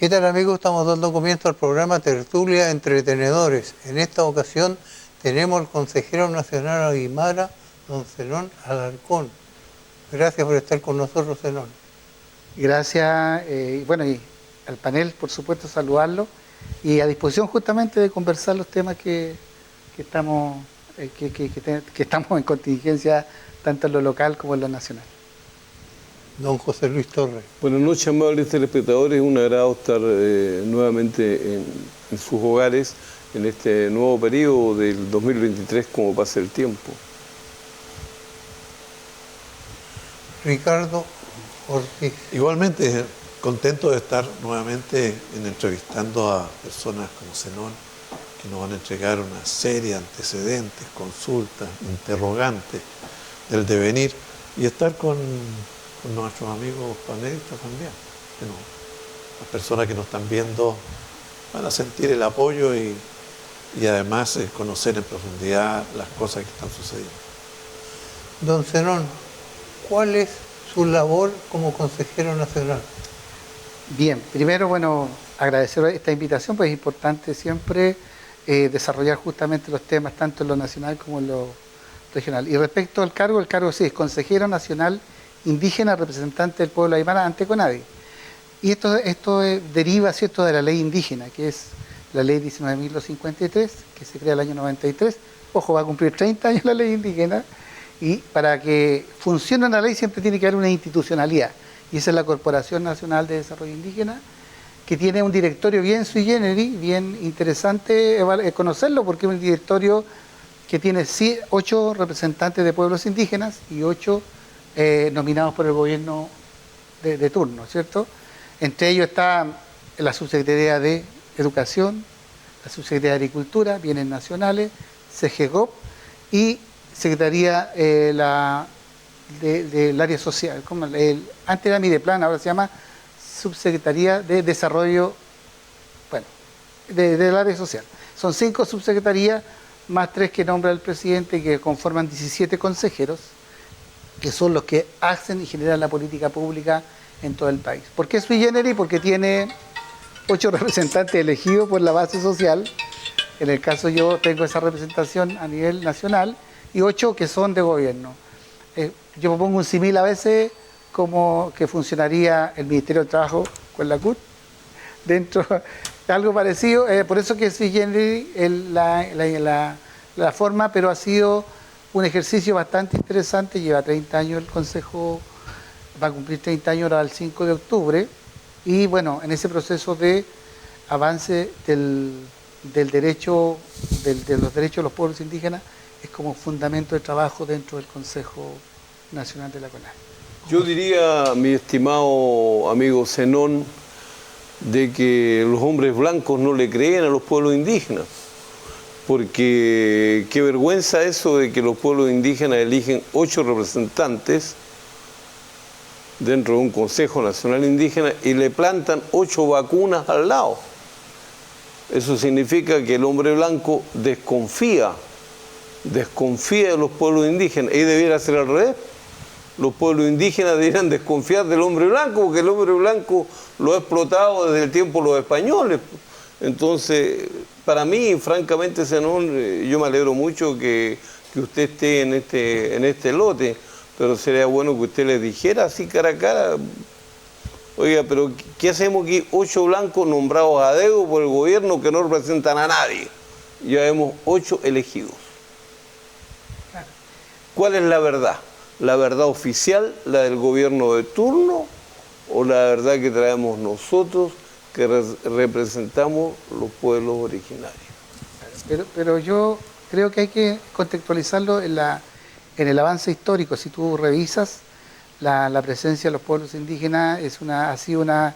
¿Qué tal, amigos? Estamos dando comienzo al programa Tertulia Entretenedores. En esta ocasión tenemos al consejero nacional Aymara, don Zenón Alarcón. Gracias por estar con nosotros, Zenón. Gracias, bueno, y al panel, por supuesto, saludarlo y a disposición justamente de conversar los temas que estamos en contingencia, tanto en lo local como en lo nacional. Don José Luis Torres. Buenas noches, amables telespectadores. Es un agrado estar nuevamente en sus hogares en este nuevo periodo del 2023, como pasa el tiempo. Ricardo Ortiz. Igualmente contento de estar nuevamente entrevistando a personas como Zenón, que nos van a entregar una serie de antecedentes, consultas, interrogantes del devenir, y estar con nuestros amigos panelistas también. Las personas que nos están viendo van a sentir el apoyo y además conocer en profundidad las cosas que están sucediendo. Don Zenón, ¿cuál es su labor como consejero nacional? Bien, primero, bueno, agradecer esta invitación, pues es importante siempre desarrollar justamente los temas tanto en lo nacional como en lo regional. Y respecto al cargo, el cargo sí es consejero nacional indígena representante del pueblo aymara ante CONADI. Y esto deriva, ¿cierto?, de la ley indígena, que es la ley 19.253, que se crea el año 93. Ojo, va a cumplir 30 años la ley indígena, y para que funcione una ley siempre tiene que haber una institucionalidad. Y esa es la Corporación Nacional de Desarrollo Indígena, que tiene un directorio bien sui generis, bien interesante conocerlo, porque es un directorio que tiene 8 representantes de pueblos indígenas y 8 nominados por el gobierno de turno, ¿cierto? Entre ellos está la Subsecretaría de Educación, la Subsecretaría de Agricultura, Bienes Nacionales, CGGOP y Secretaría del Área Social. Antes era Mideplan, ahora se llama Subsecretaría de Desarrollo, bueno, del Área Social. Son 5 subsecretarías, más 3 que nombra el presidente, que conforman 17 consejeros, que son los que hacen y generan la política pública en todo el país. ¿Por qué sui generis? Porque tiene 8 representantes elegidos por la base social. En el caso yo tengo esa representación a nivel nacional y 8 que son de gobierno. Yo me pongo un símil a veces como que funcionaría el Ministerio del Trabajo con la CUT, dentro de algo parecido. Por eso que sui generis la forma, pero ha sido un ejercicio bastante interesante. Lleva 30 años el Consejo, va a cumplir 30 años ahora el 5 de octubre, y bueno, en ese proceso de avance del derecho, de los derechos de los pueblos indígenas, es como fundamento de trabajo dentro del Consejo Nacional de la CONADI. Yo diría, mi estimado amigo Zenón, de que los hombres blancos no le creen a los pueblos indígenas. Porque qué vergüenza eso de que los pueblos indígenas eligen 8 representantes dentro de un Consejo Nacional Indígena y le plantan 8 vacunas al lado. Eso significa que el hombre blanco desconfía de los pueblos indígenas, y debiera ser al revés. Los pueblos indígenas deberían desconfiar del hombre blanco, porque el hombre blanco lo ha explotado desde el tiempo de los españoles. Entonces, para mí, francamente, Zenón, yo me alegro mucho que usted esté en este lote, pero sería bueno que usted le dijera así cara a cara: oiga, pero ¿qué hacemos aquí? 8 blancos nombrados a dedo por el gobierno que no representan a nadie. Ya vemos 8 elegidos. ¿Cuál es la verdad? ¿La verdad oficial, la del gobierno de turno, o la verdad que traemos nosotros, que representamos los pueblos originarios? Pero yo creo que hay que contextualizarlo en el avance histórico. Si tú revisas la presencia de los pueblos indígenas, ha sido una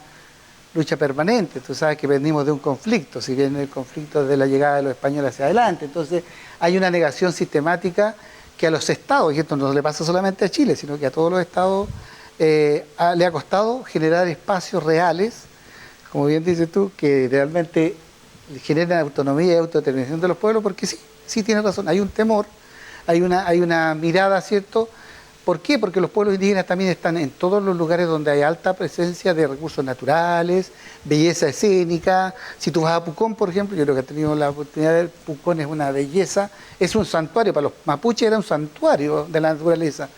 lucha permanente. Tú sabes que venimos de un conflicto, si bien el conflicto de la llegada de los españoles hacia adelante. Entonces hay una negación sistemática que a los estados, y esto no le pasa solamente a Chile, sino que a todos los estados le ha costado generar espacios reales, como bien dices tú, que realmente generan autonomía y autodeterminación de los pueblos, porque sí tienes razón, hay un temor, hay una mirada, ¿cierto?, ¿Por qué? Porque los pueblos indígenas también están en todos los lugares donde hay alta presencia de recursos naturales, belleza escénica. Si tú vas a Pucón, por ejemplo, yo creo que he tenido la oportunidad de ver, Pucón es una belleza, es un santuario, para los mapuches era un santuario de la naturaleza,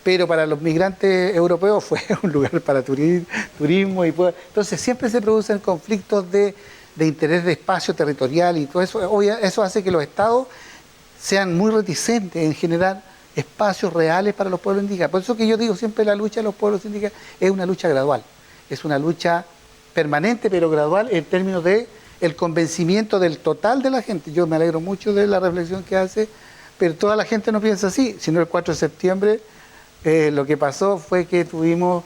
pero para los migrantes europeos fue un lugar para turismo. Entonces siempre se producen conflictos de interés de espacio territorial y todo eso. Eso hace que los estados sean muy reticentes en generar espacios reales para los pueblos indígenas. Por eso que yo digo siempre la lucha de los pueblos indígenas es una lucha gradual, es una lucha permanente pero gradual en términos de el convencimiento del total de la gente. Yo me alegro mucho de la reflexión que hace, pero toda la gente no piensa así, sino el 4 de septiembre lo que pasó fue que tuvimos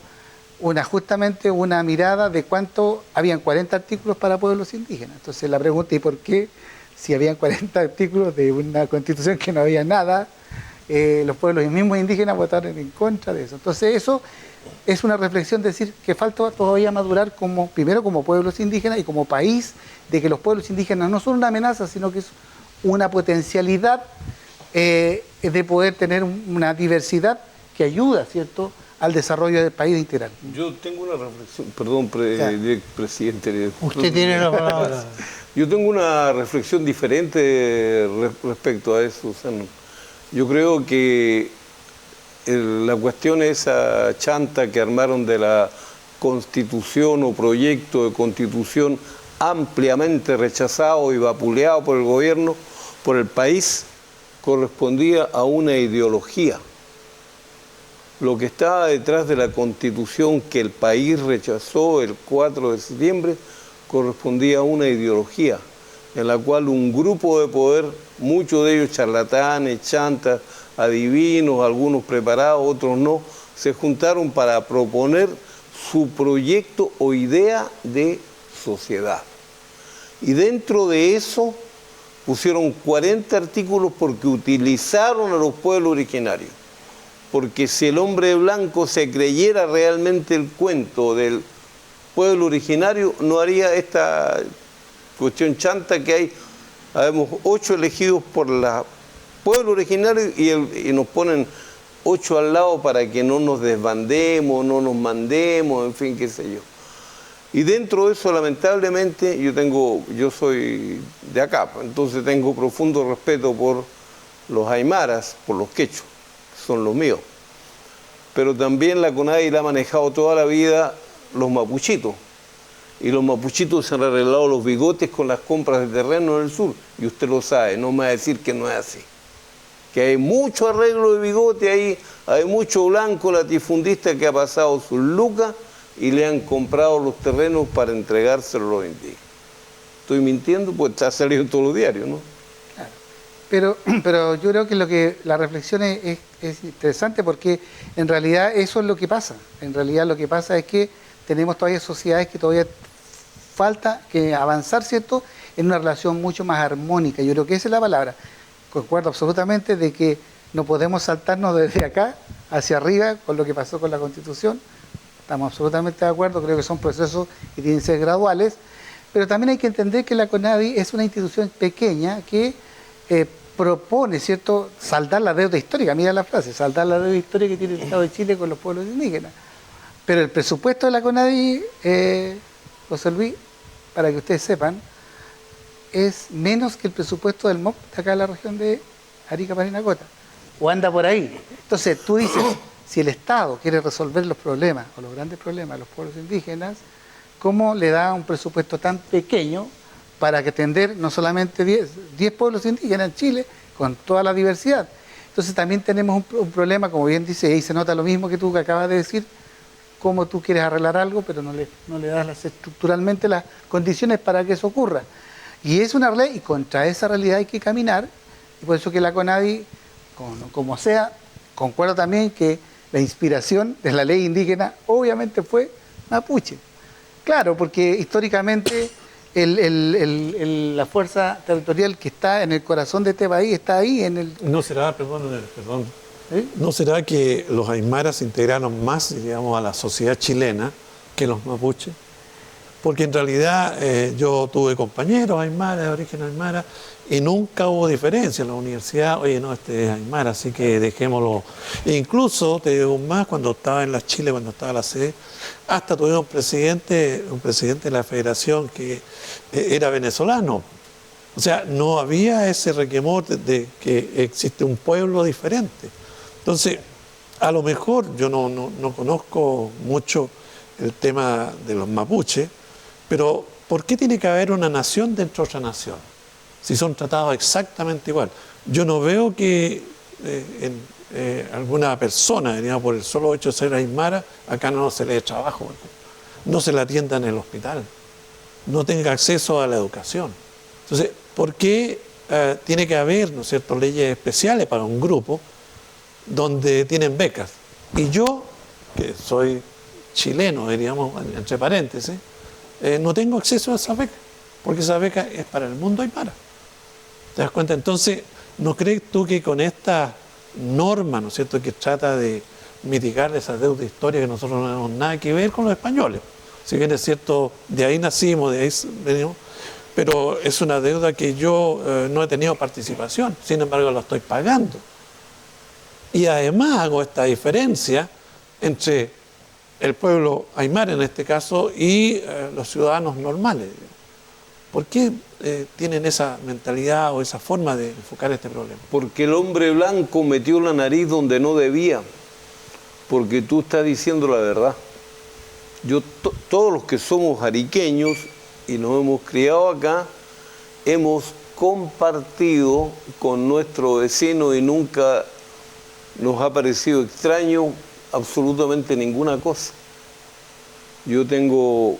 justamente una mirada de cuánto, habían 40 artículos para pueblos indígenas. Entonces la pregunta, ¿y por qué si habían 40 artículos de una constitución que no había nada? Los pueblos mismos indígenas votaron en contra de eso. Entonces eso es una reflexión de decir que falta todavía madurar primero como pueblos indígenas y como país, de que los pueblos indígenas no son una amenaza, sino que es una potencialidad de poder tener una diversidad que ayuda, ¿cierto?, al desarrollo del país integral. Yo tengo una reflexión, perdón, presidente. Usted tiene la palabra. Yo tengo una reflexión diferente respecto a eso, Sano. Yo creo que la cuestión esa chanta que armaron de la constitución o proyecto de constitución ampliamente rechazado y vapuleado por el gobierno, por el país, correspondía a una ideología. Lo que estaba detrás de la constitución que el país rechazó el 4 de septiembre correspondía a una ideología en la cual un grupo de poder, muchos de ellos charlatanes, chantas, adivinos, algunos preparados, otros no, se juntaron para proponer su proyecto o idea de sociedad. Y dentro de eso pusieron 40 artículos porque utilizaron a los pueblos originarios. Porque si el hombre blanco se creyera realmente el cuento del pueblo originario, no haría esta cuestión chanta que hay, habemos 8 elegidos por el pueblo originario y nos ponen 8 al lado para que no nos desbandemos, no nos mandemos, en fin, qué sé yo. Y dentro de eso, lamentablemente, yo soy de acá, entonces tengo profundo respeto por los aymaras, por los quechos, que son los míos. Pero también la CONADI la ha manejado toda la vida los mapuchitos. Y los mapuchitos se han arreglado los bigotes con las compras de terreno en el sur. Y usted lo sabe, no me va a decir que no es así. Que hay mucho arreglo de bigote ahí, hay mucho blanco latifundista que ha pasado sus lucas y le han comprado los terrenos para entregárselos a los indígenas. ¿Estoy mintiendo? Pues ha salido en todos los diarios, ¿no? Claro. Pero yo creo que la reflexión es interesante porque en realidad eso es lo que pasa. En realidad lo que pasa es que tenemos todavía sociedades que todavía falta que avanzar, ¿cierto?, en una relación mucho más armónica. Yo creo que esa es la palabra. Concuerdo absolutamente de que no podemos saltarnos desde acá hacia arriba con lo que pasó con la Constitución. Estamos absolutamente de acuerdo, creo que son procesos que tienen que ser graduales, pero también hay que entender que la CONADI es una institución pequeña que propone, ¿cierto?, saldar la deuda histórica. Mira la frase, saldar la deuda histórica que tiene el Estado de Chile con los pueblos indígenas. Pero el presupuesto de la CONADI, José Luis, para que ustedes sepan, es menos que el presupuesto del MOP de acá en la región de Arica, Parinacota, o anda por ahí. Entonces tú dices, si el Estado quiere resolver los problemas o los grandes problemas de los pueblos indígenas, ¿cómo le da un presupuesto tan pequeño para que atender no solamente 10 pueblos indígenas en Chile, con toda la diversidad? Entonces también tenemos un problema, como bien dice, ahí se nota lo mismo que tú que acabas de decir, cómo tú quieres arreglar algo, pero no le das estructuralmente las condiciones para que eso ocurra. Y es una realidad, y contra esa realidad hay que caminar, y por eso que la CONADI, como sea, concuerdo también que la inspiración de la ley indígena obviamente fue mapuche. Claro, porque históricamente la fuerza territorial que está en el corazón de este país está ahí en el... ¿No será, perdón, ¿no será que los aymaras se integraron más, digamos, a la sociedad chilena que los mapuches? porque en realidad yo tuve compañeros aymara, de origen aymara, y nunca hubo diferencia en la universidad. Oye, no, este es aymara, así que dejémoslo. E incluso, te digo más, cuando estaba en la Chile, cuando estaba la sede, hasta tuvimos un presidente de la federación que era venezolano. O sea, no había ese requemor de que existe un pueblo diferente. Entonces, a lo mejor yo no conozco mucho el tema de los mapuches, pero ¿por qué tiene que haber una nación dentro de otra nación? Si son tratados exactamente igual. Yo no veo que alguna persona, digamos, por el solo hecho de ser aymara, acá no se le dé trabajo, no se le atienda en el hospital, no tenga acceso a la educación. Entonces, ¿por qué tiene que haber, ¿no es cierto?, leyes especiales para un grupo donde tienen becas? Y yo, que soy chileno, diríamos, entre paréntesis, no tengo acceso a esa beca, porque esa beca es para el mundo aymara. ¿Te das cuenta? Entonces, ¿no crees tú que con esta norma, ¿no es cierto?, que trata de mitigar esa deuda histórica, que nosotros no tenemos nada que ver con los españoles? Si bien es cierto, de ahí nacimos, de ahí venimos, pero es una deuda que yo no he tenido participación, sin embargo la estoy pagando. Y además hago esta diferencia entre el pueblo aymara en este caso y los ciudadanos normales. ¿Por qué tienen esa mentalidad o esa forma de enfocar este problema? Porque el hombre blanco metió la nariz donde no debía, porque tú estás diciendo la verdad. Todos los que somos ariqueños y nos hemos criado acá, hemos compartido con nuestro vecino y nunca nos ha parecido extraño absolutamente ninguna cosa. Yo tengo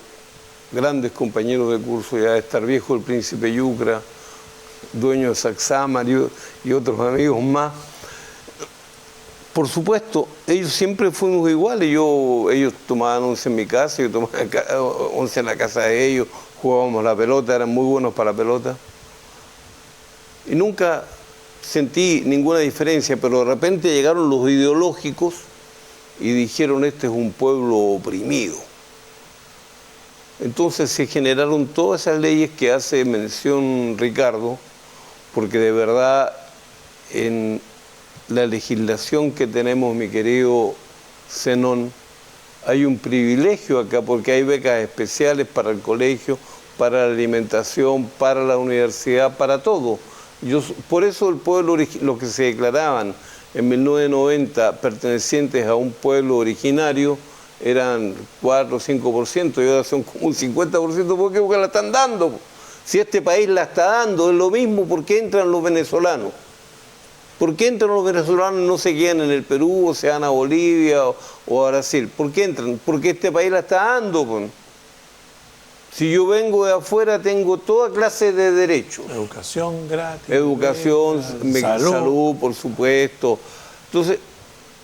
grandes compañeros de curso, ya de estar viejo el príncipe Yucra, dueño de Saxamar y otros amigos más. Por supuesto, ellos siempre fuimos iguales. Ellos tomaban once en mi casa, yo tomaba once en la casa de ellos, jugábamos la pelota, eran muy buenos para la pelota. Y nunca sentí ninguna diferencia, pero de repente llegaron los ideológicos y dijeron, este es un pueblo oprimido. Entonces se generaron todas esas leyes que hace mención Ricardo, porque de verdad en la legislación que tenemos, mi querido Zenón, hay un privilegio acá, porque hay becas especiales para el colegio, para la alimentación, para la universidad, para todo. Por eso el pueblo, los que se declaraban en 1990 pertenecientes a un pueblo originario, eran 4 o 5%, y ahora son como un 50%, porque la están dando. Si este país la está dando, es lo mismo. ¿Por qué entran los venezolanos? ¿Por qué entran los venezolanos y no se quedan en el Perú, o se van a Bolivia o a Brasil? ¿Por qué entran? Porque este país la está dando. Si yo vengo de afuera, tengo toda clase de derechos. Educación gratis. Educación, salud, por supuesto. Entonces,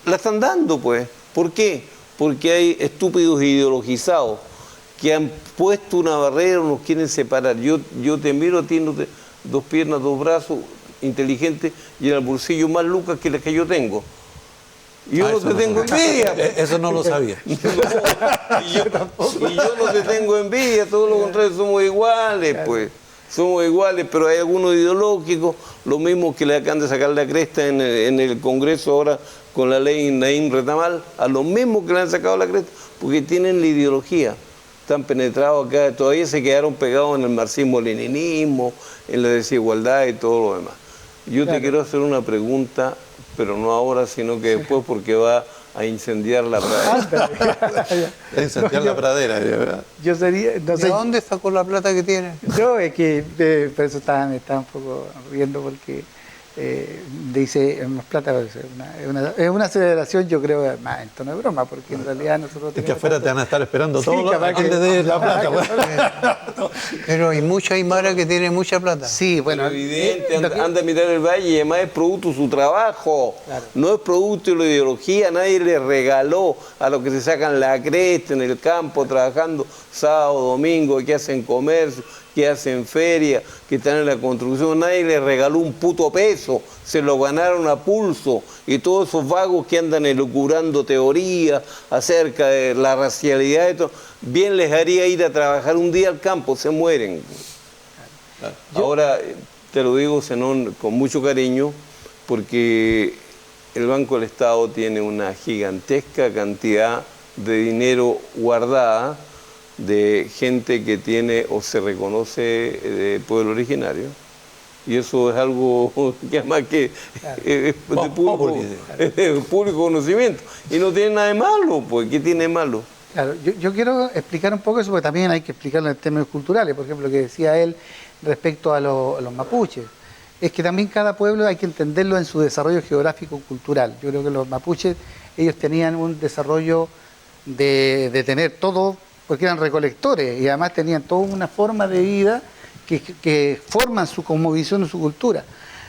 la están dando, pues. ¿Por qué? Porque hay estúpidos ideologizados que han puesto una barrera o nos quieren separar. Yo te miro a ti, dos piernas, dos brazos, inteligente, y en el bolsillo más lucas que las que yo tengo. Y yo no te tengo envidia. Eso no lo sabía. Y yo no te tengo envidia, todo lo contrario, somos iguales, pues. Somos iguales, pero hay algunos ideológicos, lo mismo que le acaban de sacar la cresta en el Congreso ahora con la ley Naim Retamal, a los mismos que le han sacado la cresta, porque tienen la ideología. Están penetrados acá, todavía se quedaron pegados en el marxismo-leninismo, en la desigualdad y todo lo demás. Yo te quiero hacer una pregunta, pero no ahora, sino que después, porque va a incendiar la pradera. La pradera, ¿verdad? Yo sería, no sé, ¿De dónde sacó la plata que tiene? yo es que por eso me estaba un poco riendo, porque dice más plata, es una celebración, yo creo, más en tono de broma, porque en realidad nosotros Es que afuera te van a estar esperando Sí, todo capaz que- antes de la plata. Pero hay mucha aymara que tiene mucha plata. Sí, bueno, Pero evidente, anda a mirar el valle y además es producto de su trabajo, Claro. no es producto de la ideología. Nadie le regaló a los que se sacan la cresta en el campo trabajando sábado, domingo, que hacen comercio, que hacen feria, que están en la construcción, nadie les regaló un puto peso, se lo ganaron a pulso, y todos esos vagos que andan elucubrando teorías acerca de la racialidad, y todo, bien les haría ir a trabajar un día al campo, se mueren. Ahora, te lo digo, Zenón, con mucho cariño, porque el Banco del Estado tiene una gigantesca cantidad de dinero guardada de gente que tiene o se reconoce de pueblo originario. Y eso es algo que además que es de público conocimiento. Y no tiene nada de malo, pues, ¿qué tiene de malo? Claro, yo quiero explicar un poco eso, porque también hay que explicarlo en términos culturales. Por ejemplo, lo que decía él respecto a los mapuches. Es que también cada pueblo hay que entenderlo en su desarrollo geográfico-cultural. Yo creo que los mapuches, ellos tenían un desarrollo de tener todo, porque eran recolectores, y además tenían toda una forma de vida que forman su cosmovisión y su cultura.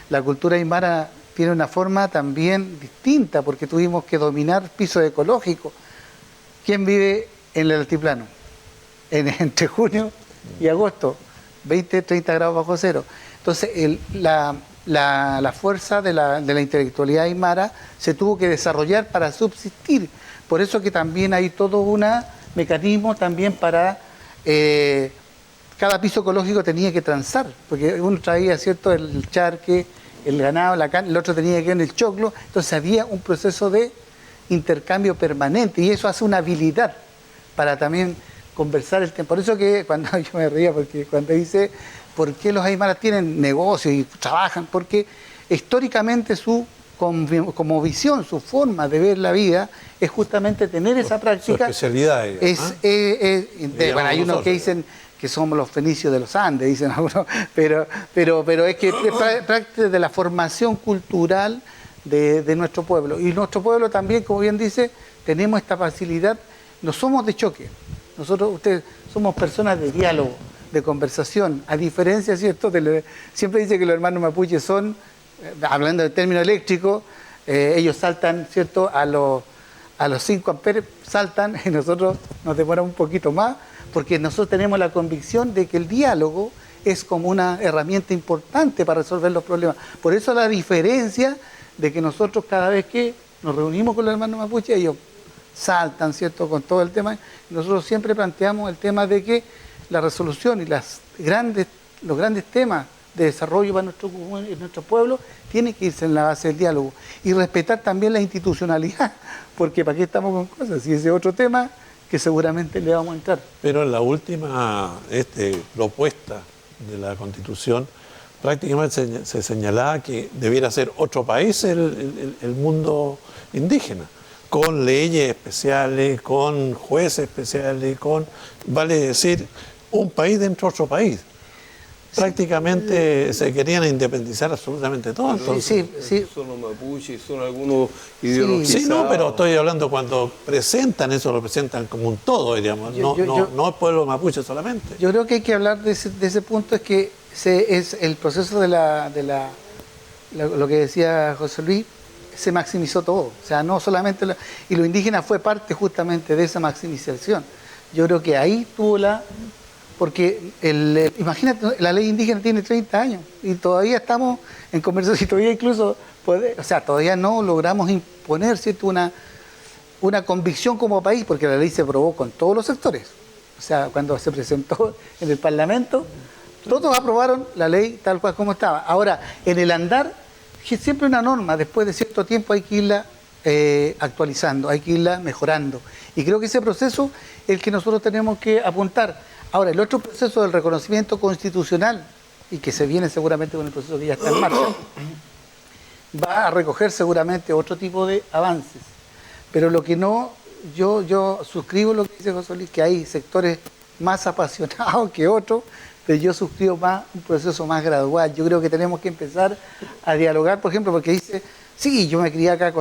La cultura aymara tiene una forma también distinta, porque tuvimos que dominar pisos ecológicos. ¿Quién vive en el altiplano? Entre junio y agosto, 20, 30 grados bajo cero. Entonces, la fuerza de la intelectualidad aymara se tuvo que desarrollar para subsistir. Por eso que también hay todo un mecanismo también para... cada piso ecológico tenía que transar, porque uno traía, ¿cierto?, el charque, el ganado, la carne, el otro tenía que ir en el choclo. Entonces había un proceso de intercambio permanente, y eso hace una habilidad para también conversar el tema. Por eso que cuando yo me reía, porque cuando dice por qué los aymaras tienen negocios y trabajan, porque históricamente su como visión, su forma de ver la vida es justamente tener esa práctica. Su especialidad. Bueno, hay unos que dicen que somos los fenicios de los Andes, dicen algunos, pero es que es parte de la formación cultural de nuestro pueblo. Y nuestro pueblo también, como bien dice, tenemos esta facilidad, no somos de choque. Nosotros, ustedes, somos personas de diálogo, de conversación, a diferencia, ¿cierto? Siempre dice que los hermanos mapuches son, hablando de término eléctrico, ellos saltan, ¿cierto? A los 5 amperes saltan, y nosotros nos demoramos un poquito más, porque nosotros tenemos la convicción de que el diálogo es como una herramienta importante para resolver los problemas. Por eso la diferencia de que nosotros cada vez que nos reunimos con los hermanos mapuches, ellos saltan, ¿cierto?, con todo el tema. Nosotros siempre planteamos el tema de que la resolución y los grandes temas de desarrollo para nuestro pueblo tienen que irse en la base del diálogo y respetar también la institucionalidad, porque ¿para qué estamos con cosas? Si ese es otro tema que seguramente le vamos a entrar. Pero en la última propuesta de la Constitución, prácticamente se señalaba que debiera ser otro país el mundo indígena, con leyes especiales, con jueces especiales, vale decir, un país dentro de otro país. Prácticamente se querían independizar absolutamente todo. Entonces, sí. Son los mapuches, son algunos ideologizados. Sí, no, pero estoy hablando cuando presentan eso, lo presentan como un todo, digamos, no el pueblo mapuche solamente. Yo creo que hay que hablar de ese punto, es que es el proceso lo que decía José Luis, se maximizó todo. O sea, no solamente... y lo indígena fue parte justamente de esa maximización. Yo creo que ahí tuvo porque imagínate, la ley indígena tiene 30 años y todavía estamos en conversación, y todavía incluso, todavía no logramos imponer, ¿cierto?, una convicción como país, porque la ley se aprobó con todos los sectores. O sea, cuando se presentó en el Parlamento, todos aprobaron la ley tal cual como estaba. Ahora, en el andar, siempre una norma, después de cierto tiempo hay que irla actualizando, hay que irla mejorando. Y creo que ese proceso es el que nosotros tenemos que apuntar. Ahora, el otro proceso del reconocimiento constitucional, y que se viene seguramente con el proceso que ya está en marcha, va a recoger seguramente otro tipo de avances. Pero lo que no, yo suscribo lo que dice José Luis, que hay sectores más apasionados que otros, pero yo suscribo un proceso más gradual. Yo creo que tenemos que empezar a dialogar, por ejemplo, porque dice, sí, yo me crié acá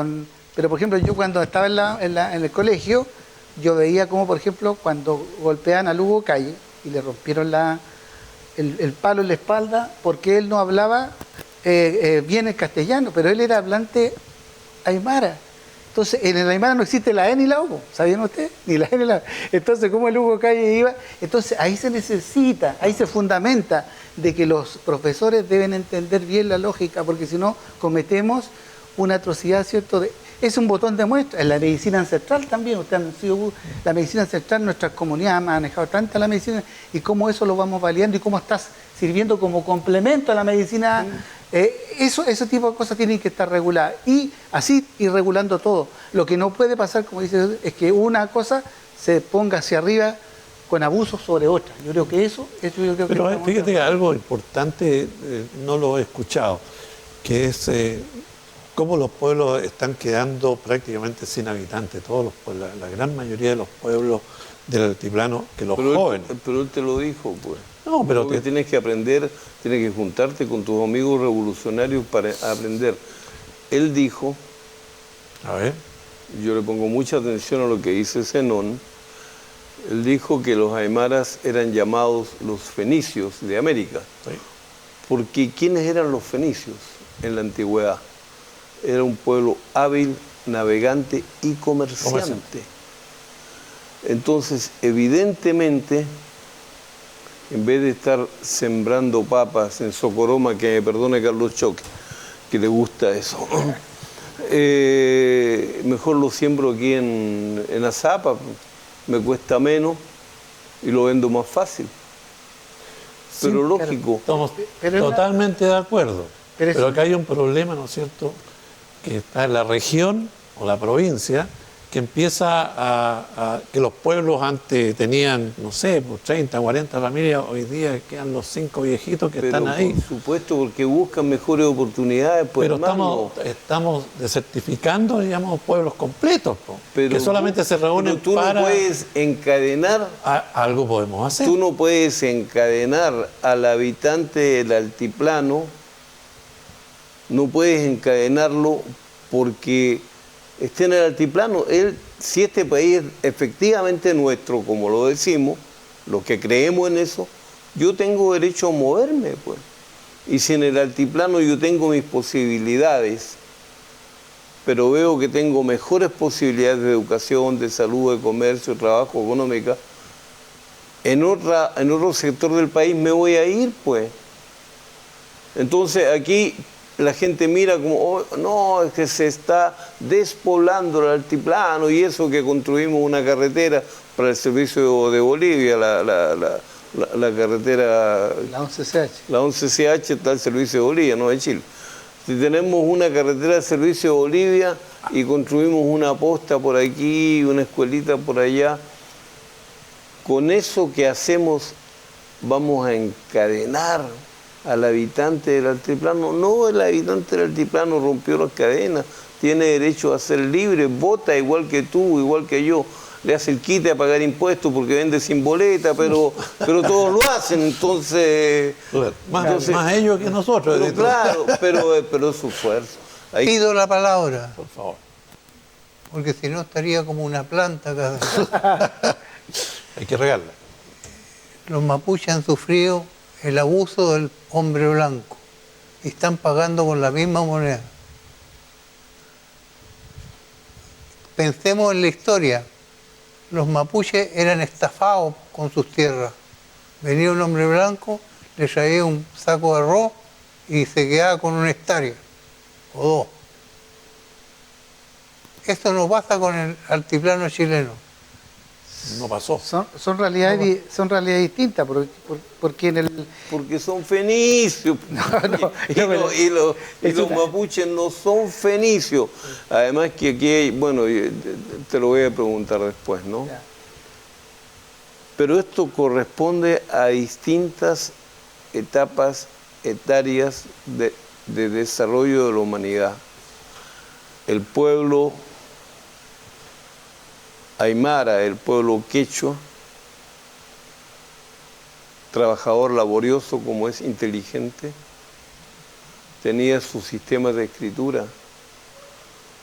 pero por ejemplo, yo cuando estaba en el colegio, yo veía como, por ejemplo, cuando golpeaban a Lugo Calle y le rompieron el palo en la espalda, porque él no hablaba bien el castellano, pero él era hablante aymara. Entonces, en el aymara no existe la E ni la O, ¿sabían ustedes? Ni la E ni la O. Entonces, ¿cómo el Hugo Calle iba? Entonces, ahí se necesita, ahí se fundamenta de que los profesores deben entender bien la lógica, porque si no, cometemos una atrocidad, ¿cierto? Es un botón de muestra. En la medicina ancestral también, ustedes han sido, la medicina ancestral, nuestras comunidades han manejado tanta la medicina, y cómo eso lo vamos validando y cómo está sirviendo como complemento a la medicina. Ese tipo de cosas tienen que estar reguladas, y así ir regulando todo. Lo que no puede pasar, como dice, es que una cosa se ponga hacia arriba con abusos sobre otra. Yo creo que eso yo creo que Pero fíjate que algo importante, no lo he escuchado, que es cómo los pueblos están quedando prácticamente sin habitantes, todos los pueblos, la gran mayoría de los pueblos del altiplano, que los jóvenes. Pero él te lo dijo, pues. No, pero tienes que aprender, tienes que juntarte con tus amigos revolucionarios para aprender. Él dijo, a ver, yo le pongo mucha atención a lo que dice Zenón, él dijo que los aymaras eran llamados los fenicios de América. sí. Porque ¿quiénes eran los fenicios en la antigüedad? Era un pueblo hábil, navegante y comerciante. Entonces, evidentemente, en vez de estar sembrando papas en Socoroma, que me perdone Carlos Choque, que le gusta eso, mejor lo siembro aquí en Azapa, me cuesta menos y lo vendo más fácil. Pero Sí, lógico. Estamos Pero totalmente de acuerdo. Pero Pero acá hay un problema, ¿no es cierto?, que está en la región o la provincia, que empieza que los pueblos antes tenían, no sé, pues 30, 40 familias, hoy día quedan los 5 viejitos que están ahí. Por supuesto, porque buscan mejores oportunidades. Pues, Pero hermano, estamos desertificando, digamos, pueblos completos, po, pero que solamente se reúnen tú para... no puedes encadenar, Algo podemos hacer. tú no puedes encadenar al habitante del altiplano, no puedes encadenarlo porque esté en el altiplano. Si este país es efectivamente nuestro, como lo decimos, los que creemos en eso, yo tengo derecho a moverme, pues. Y si en el altiplano yo tengo mis posibilidades, pero veo que tengo mejores posibilidades de educación, de salud, de comercio, de trabajo, económica, en otro sector del país me voy a ir, pues. Entonces aquí la gente mira como, oh, no, es que se está despoblando el altiplano, y eso que construimos una carretera para el servicio de Bolivia, la carretera... la 11CH. La 11CH está al servicio de Bolivia, no de Chile. Si tenemos una carretera de servicio de Bolivia y construimos una posta por aquí, una escuelita por allá, con eso que hacemos vamos a encadenar al habitante del altiplano. No, el habitante del altiplano rompió las cadenas, tiene derecho a ser libre, vota igual que tú, igual que yo, le hace el quite a pagar impuestos porque vende sin boleta, pero todos lo hacen, entonces... Más ellos que nosotros. Pero claro, pero es su esfuerzo. Ahí, Pido la palabra, Por favor. porque si no estaría como una planta cada... Hay que regarla. Los mapuches han sufrido el abuso del hombre blanco y están pagando con la misma moneda. Pensemos en la historia. Los mapuches eran estafados con sus tierras. Venía un hombre blanco, le traía un saco de arroz y se quedaba con una hectárea o dos. Esto no pasa con el altiplano chileno. No pasó. Son realidades distintas, porque en el... porque son fenicios. Y los mapuches no son fenicios. Además que aquí hay, bueno, te lo voy a preguntar después, ¿no? Ya. Pero esto corresponde a distintas etapas etarias de desarrollo de la humanidad. El pueblo aymara, el pueblo quechua, trabajador laborioso como es inteligente, tenía su sistema de escritura,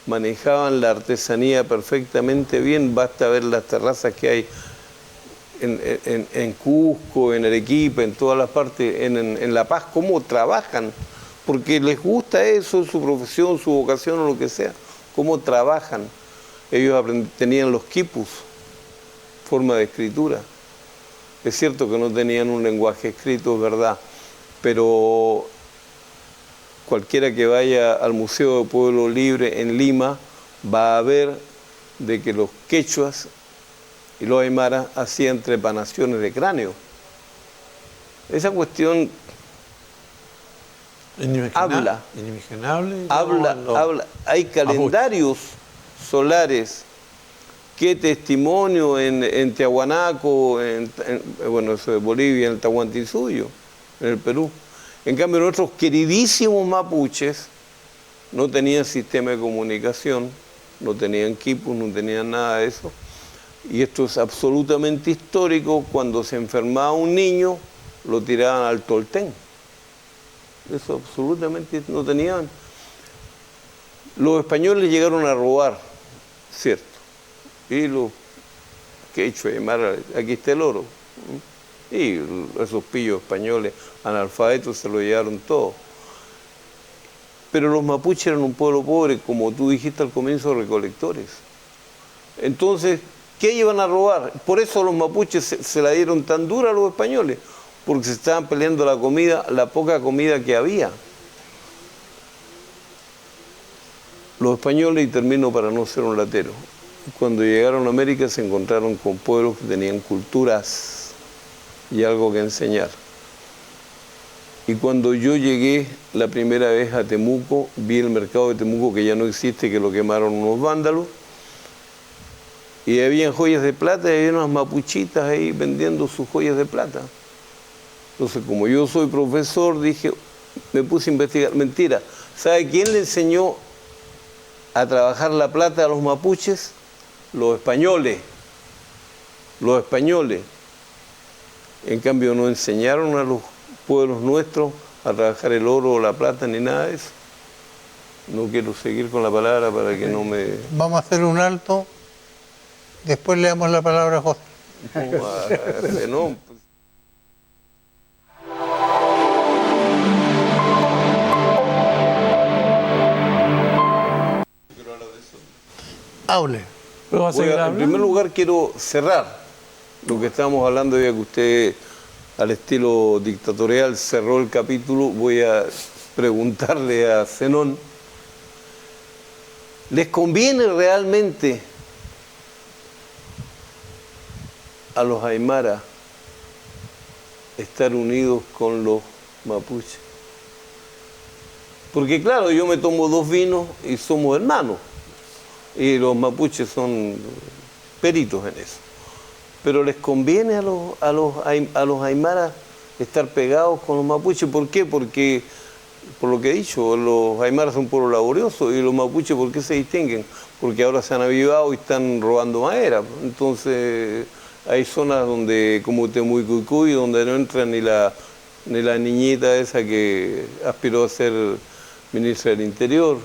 manejaban la artesanía perfectamente bien, basta ver las terrazas que hay en Cusco, en Arequipa, en todas las partes, en La Paz, cómo trabajan, porque les gusta eso, su profesión, su vocación o lo que sea, cómo trabajan. ellos tenían los quipus, forma de escritura. Es cierto que no tenían un lenguaje escrito, es verdad, pero cualquiera que vaya al Museo de Pueblo Libre en Lima va a ver de que los quechuas y los aymaras hacían trepanaciones de cráneo. Esa cuestión habla. Inimaginable. Habla. Hay calendarios solares. ¿Qué testimonio en Tiahuanaco, bueno, eso de Bolivia, en el Tahuantinsuyo, en el Perú? En cambio, nuestros queridísimos mapuches no tenían sistema de comunicación, no tenían quipus, no tenían nada de eso. Y esto es absolutamente histórico. Cuando se enfermaba un niño, lo tiraban al toltén. Eso absolutamente no tenían. Los españoles llegaron a robar, ¿cierto? Y los quechua y aymara, aquí está el oro. Y esos pillos españoles analfabetos se lo llevaron todo. Pero los mapuches eran un pueblo pobre, como tú dijiste al comienzo, recolectores. Entonces, ¿qué iban a robar? Por eso los mapuches se la dieron tan dura a los españoles, porque se estaban peleando la comida, la poca comida que había. Los españoles, y termino para no ser un latero, cuando llegaron a América se encontraron con pueblos que tenían culturas y algo que enseñar. Y cuando yo llegué la primera vez a Temuco, vi el mercado de Temuco que ya no existe, que lo quemaron unos vándalos, y habían joyas de plata y había unas mapuchitas ahí vendiendo sus joyas de plata. Entonces, como yo soy profesor, dije, me puse a investigar. Mentira, ¿sabe quién le enseñó a trabajar la plata a los mapuches? Los españoles. Los españoles. En cambio, no enseñaron a los pueblos nuestros a trabajar el oro o la plata ni nada de eso. No quiero seguir con la palabra para que no me... Vamos a hacer un alto, después le damos la palabra a José. No, Hable. en primer lugar quiero cerrar lo que estábamos hablando, ya que usted al estilo dictatorial cerró el capítulo. Voy a preguntarle a Zenón, ¿les conviene realmente a los aymaras estar unidos con los mapuches? Porque claro, yo me tomo 2 vinos y somos hermanos, y los mapuches son peritos en eso. Pero ¿les conviene a los aymaras estar pegados con los mapuches? ¿Por qué? Porque, por lo que he dicho, los aymaras son un pueblo laborioso, y los mapuches, ¿por qué se distinguen? Porque ahora se han avivado y están robando madera. Entonces, hay zonas donde, como Temuicuicuy, donde no entra ni la niñita esa que aspiró a ser ministra del Interior.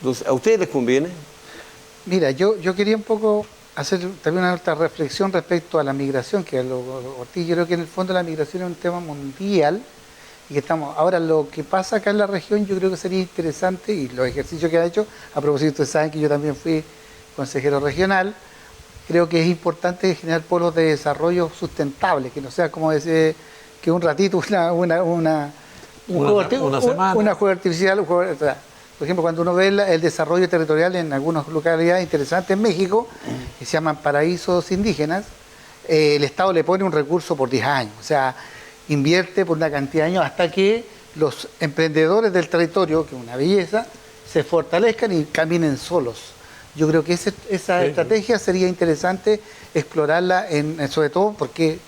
Entonces, ¿a ustedes les conviene? Mira, yo quería un poco hacer también una otra reflexión respecto a la migración, que Ortiz, yo creo que en el fondo la migración es un tema mundial, y que estamos, ahora lo que pasa acá en la región, yo creo que sería interesante, y los ejercicios que ha hecho, a propósito, ustedes saben que yo también fui consejero regional, creo que es importante generar polos de desarrollo sustentables, que no sea como decir que un ratito una juego artificial, por ejemplo, cuando uno ve el desarrollo territorial en algunas localidades interesantes en México, que se llaman paraísos indígenas, el Estado le pone un recurso por 10 años, o sea, invierte por una cantidad de años hasta que los emprendedores del territorio, que es una belleza, se fortalezcan y caminen solos. Yo creo que esa estrategia sería interesante explorarla, sobre todo porque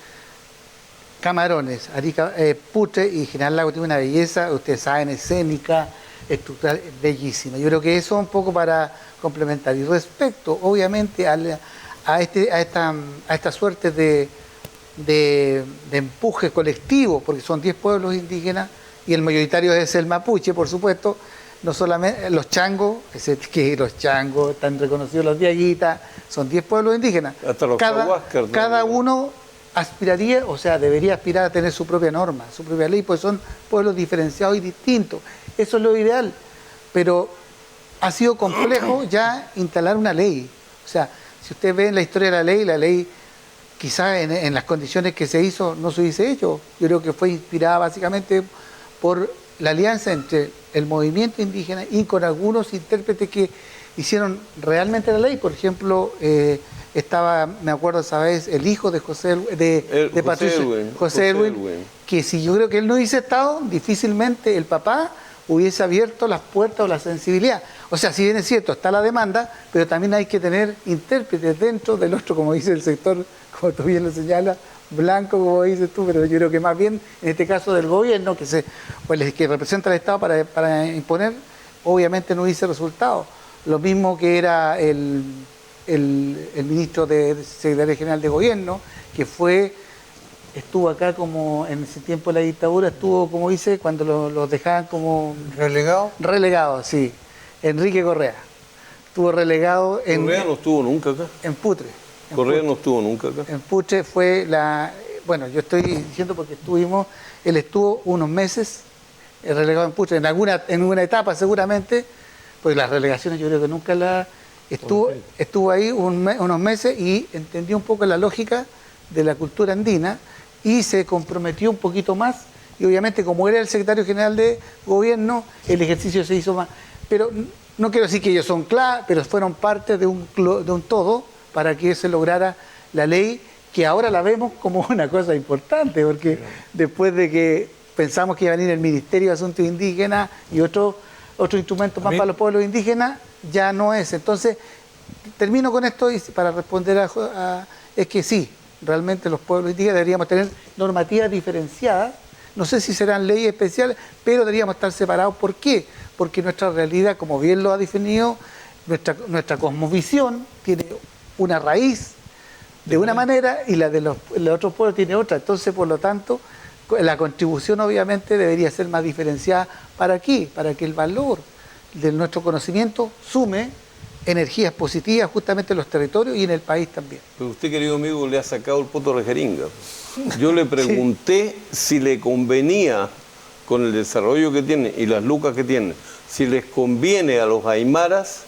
Camarones, Arica, Putre y General Lago tiene una belleza, ustedes saben, escénica, estructural, bellísima. Yo creo que eso un poco para complementar. Y respecto, obviamente, a esta suerte de empuje colectivo, porque son 10 pueblos indígenas y el mayoritario es el mapuche, por supuesto, no solamente los changos, que los changos están reconocidos, los diaguitas, son 10 pueblos indígenas. Hasta los cada uno aspiraría, o sea, debería aspirar a tener su propia norma, su propia ley, pues son pueblos diferenciados y distintos. Eso es lo ideal. Pero ha sido complejo ya instalar una ley. O sea, si usted ve en la historia de la ley quizás en las condiciones que se hizo no se hubiese hecho. Yo creo que fue inspirada básicamente por la alianza entre el movimiento indígena y con algunos intérpretes que hicieron realmente la ley. Por ejemplo, estaba, me acuerdo esa vez, el hijo de José Elwin, que si yo creo que él no hubiese estado, difícilmente el papá hubiese abierto las puertas o la sensibilidad. O sea, si bien es cierto, está la demanda, pero también hay que tener intérpretes dentro del otro, como dice el sector, como tú bien lo señalas, blanco, como dices tú, pero yo creo que más bien, en este caso del gobierno, que representa al Estado para imponer, obviamente no hubiese resultado. Lo mismo que era el ministro de Secretaría General de Gobierno, que estuvo acá como en ese tiempo de la dictadura, estuvo, como dice, cuando los dejaban como... ¿Relegado? Relegado, sí. Enrique Correa. Estuvo relegado en... Correa no estuvo nunca acá. En Putre. Correa no estuvo nunca acá. En Putre fue bueno, yo estoy diciendo porque él estuvo unos meses relegado en Putre, en una etapa seguramente, porque las relegaciones yo creo que nunca estuvo ahí unos meses y entendió un poco la lógica de la cultura andina y se comprometió un poquito más y obviamente como era el secretario general de gobierno, el ejercicio se hizo más. Pero no quiero decir que ellos son clave, pero fueron parte de un todo para que se lograra la ley, que ahora la vemos como una cosa importante, porque después de que pensamos que iba a venir el Ministerio de Asuntos Indígenas y otro instrumento más para los pueblos indígenas, ya no es. Entonces, termino con esto y para responder es que sí, realmente los pueblos indígenas deberíamos tener normativas diferenciadas. No sé si serán leyes especiales, pero deberíamos estar separados. ¿Por qué? Porque nuestra realidad, como bien lo ha definido, nuestra cosmovisión tiene una raíz de una manera y la de los otros pueblos tiene otra. Entonces, por lo tanto, la contribución obviamente debería ser más diferenciada. ¿Para qué? Para que el valor de nuestro conocimiento sume energías positivas justamente en los territorios y en el país también. Pero usted, querido amigo, le ha sacado el poto de jeringa. Yo le pregunté si le convenía, con el desarrollo que tiene y las lucas que tiene, si les conviene a los aymaras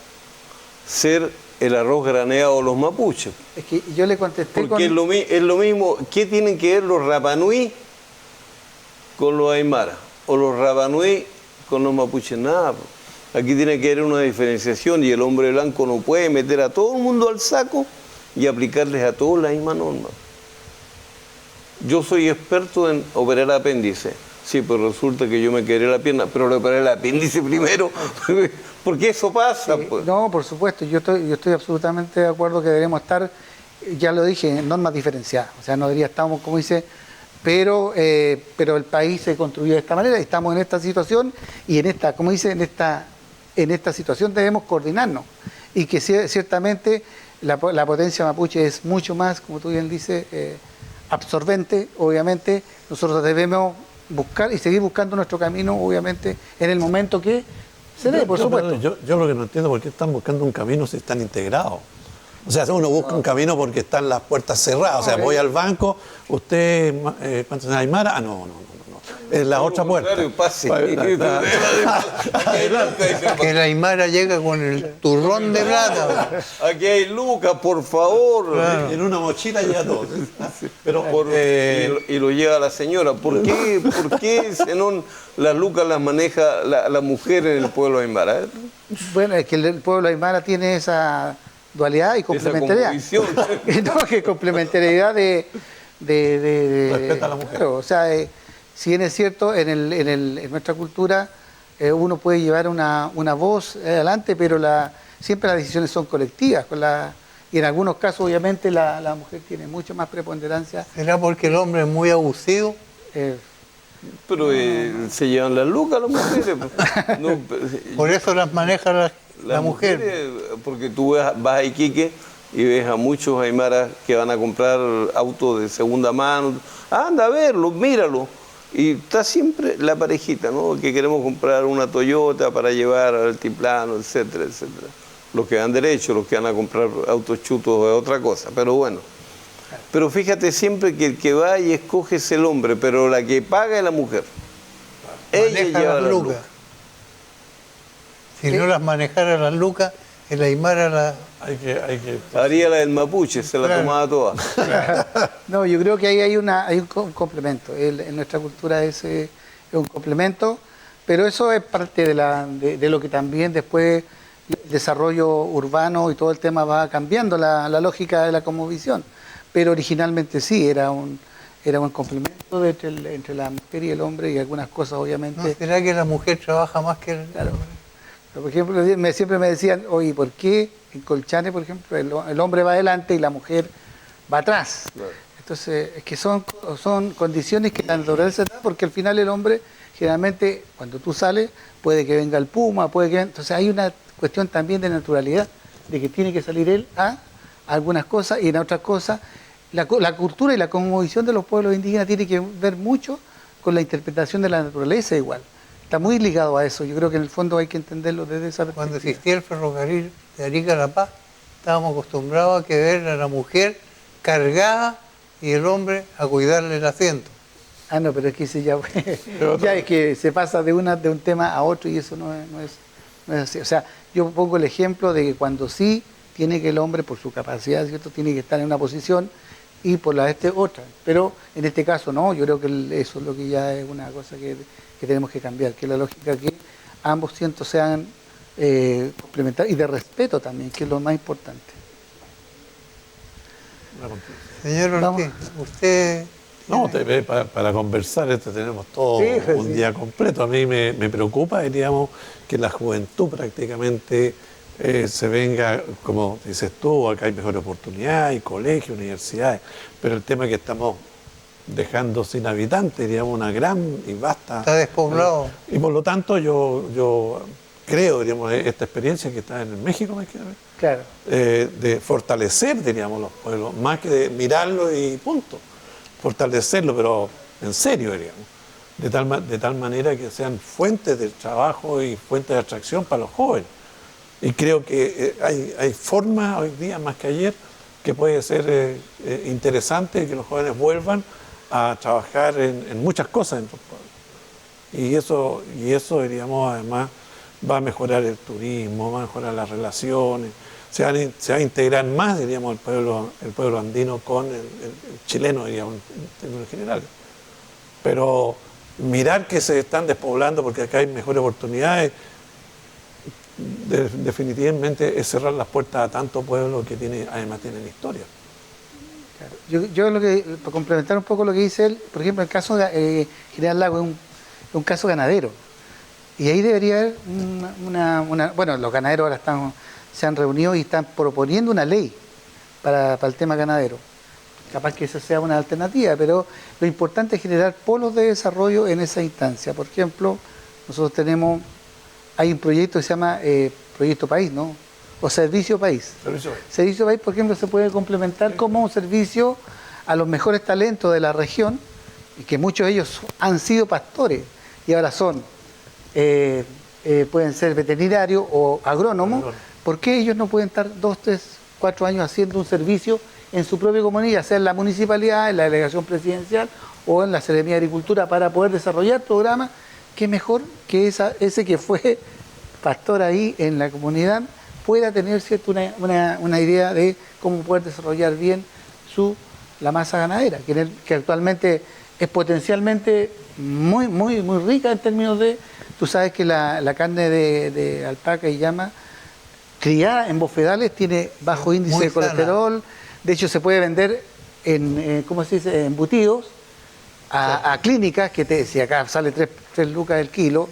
ser el arroz graneado de los mapuches. Es que yo le contesté porque es lo mismo, ¿qué tienen que ver los rapanui con los aymaras? O los rapanui con los mapuches, nada. Aquí tiene que haber una diferenciación y el hombre blanco no puede meter a todo el mundo al saco y aplicarles a todos la misma norma. Yo soy experto en operar apéndice. Sí, pero resulta que yo me quebré la pierna, pero le operé el apéndice primero, porque eso pasa. Pues. No, por supuesto, yo estoy absolutamente de acuerdo que deberíamos estar, ya lo dije, en normas diferenciadas. O sea, no debería estar, como dice, pero el país se construyó de esta manera, estamos en esta situación y como dice, en esta situación debemos coordinarnos. Y que ciertamente la potencia mapuche es mucho más, como tú bien dices, absorbente. Obviamente, nosotros debemos buscar y seguir buscando nuestro camino, obviamente, en el momento que se dé, por supuesto. Yo lo que no entiendo por qué están buscando un camino si están integrados. O sea, uno busca un camino porque están las puertas cerradas. O sea, voy al banco, usted, ¿cuántos años Aymara? Ah, no. Es la otra puerta. Pase. Que la Aymara llega con el turrón de plata. Aquí hay lucas, por favor. Claro. En una mochila ya todo. Pero, y lo lleva la señora. ¿Por qué Zenón, las lucas las maneja la mujer en el pueblo aymara? Bueno, es que el pueblo aymara tiene esa dualidad y complementariedad. No, que complementariedad de respeta a la mujer. Claro, o sea, si bien es cierto, en nuestra cultura uno puede llevar una voz adelante, pero siempre las decisiones son colectivas. Y en algunos casos, obviamente, la mujer tiene mucha más preponderancia. ¿Será porque el hombre es muy abusivo? Pero se llevan las lucas las mujeres. No, por eso las maneja la mujer. Porque tú vas a Iquique y ves a muchos aymaras que van a comprar autos de segunda mano. Anda a verlo, míralo. Y está siempre la parejita, ¿no? Que queremos comprar una Toyota para llevar al altiplano, etcétera, etcétera. Los que dan derecho, los que van a comprar autos chutos es otra cosa, pero bueno. Pero fíjate siempre que el que va y escoge es el hombre, pero la que paga es la mujer. Ella lleva la lucas. Si no las manejara las lucas, el Aymara Hay que Haría la del mapuche, se la Claro. tomaba toda. No, yo creo que ahí hay un complemento. En nuestra cultura ese es un complemento, pero eso es parte de lo que también después el desarrollo urbano y todo el tema va cambiando la lógica de la cosmovisión. Pero originalmente sí, era un complemento entre la mujer y el hombre y algunas cosas ¿No obviamente. será que la mujer trabaja más que el Claro. Pero, por ejemplo, siempre me decían, oye, ¿por qué en Colchane, por ejemplo, el hombre va adelante y la mujer va atrás? Claro. Entonces, es que son condiciones que la naturaleza da, porque al final el hombre, generalmente, cuando tú sales, puede que venga el puma, entonces hay una cuestión también de naturalidad, de que tiene que salir él a algunas cosas y en otras cosas. La cultura y la cosmovisión de los pueblos indígenas tiene que ver mucho con la interpretación de la naturaleza igual. Está muy ligado a eso. Yo creo que en el fondo hay que entenderlo desde esa Cuando perspectiva. existía el ferrocarril de Arica a La Paz, estábamos acostumbrados a que ver a la mujer cargada y el hombre a cuidarle el asiento. Ah, no, pero es que ese ya, ya es que se pasa de un tema a otro y eso no es así. O sea, yo pongo el ejemplo de que cuando sí tiene que el hombre, por su capacidad, ¿cierto?, tiene que estar en una posición y por la otra. Pero en este caso no, yo creo que eso es lo que ya es una cosa que tenemos que cambiar, que la lógica que ambos cientos sean complementarios y de respeto también, que es lo más importante. Señor Vamos. Ortiz, usted... No, para conversar tenemos todo Sí, pues, un sí. día completo. A mí me preocupa, diríamos, que la juventud prácticamente se venga, como dices tú, acá hay mejores oportunidades, hay colegios, universidades, pero el tema es que estamos dejando sin habitantes, diríamos, una gran y vasta... Está despoblado. Y por lo tanto yo creo, diríamos, esta experiencia que está en México, Claro. de fortalecer, diríamos, los pueblos, más que de mirarlo y punto. Fortalecerlo, pero en serio, diríamos, de tal manera que sean fuentes de trabajo y fuentes de atracción para los jóvenes. Y creo que hay formas hoy día, más que ayer, que puede ser interesante que los jóvenes vuelvan a trabajar en muchas cosas en los pueblos. Y eso, diríamos, además va a mejorar el turismo, va a mejorar las relaciones, se va a integrar más, diríamos, el pueblo andino con el chileno, diríamos, en términos generales. Pero mirar que se están despoblando porque acá hay mejores oportunidades, definitivamente es cerrar las puertas a tantos pueblos que además tienen historia. Claro. Yo para complementar un poco lo que dice él, por ejemplo, el caso de General Lago es un caso ganadero. Y ahí debería haber bueno, los ganaderos ahora se han reunido y están proponiendo una ley para el tema ganadero. Capaz que esa sea una alternativa, pero lo importante es generar polos de desarrollo en esa instancia. Por ejemplo, nosotros hay un proyecto que se llama Proyecto País, ¿no? O Servicio País. Servicio País, por ejemplo, se puede complementar como un servicio a los mejores talentos de la región, y que muchos de ellos han sido pastores y ahora pueden ser veterinarios o agrónomos. ¿Por qué ellos no pueden estar 2, 3, 4 años haciendo un servicio en su propia comunidad, sea en la municipalidad, en la delegación presidencial o en la Seremía de Agricultura, para poder desarrollar programas? Qué mejor que ese que fue pastor ahí en la comunidad pueda tener, ¿cierto?, una idea de cómo poder desarrollar bien la masa ganadera, que actualmente es potencialmente muy, muy, muy rica en términos de... Tú sabes que la carne de alpaca y llama criada en bofedales tiene bajo índice muy de colesterol. De hecho, se puede vender ¿cómo se dice?, embutidos a clínicas, si acá sale 3 lucas el kilo,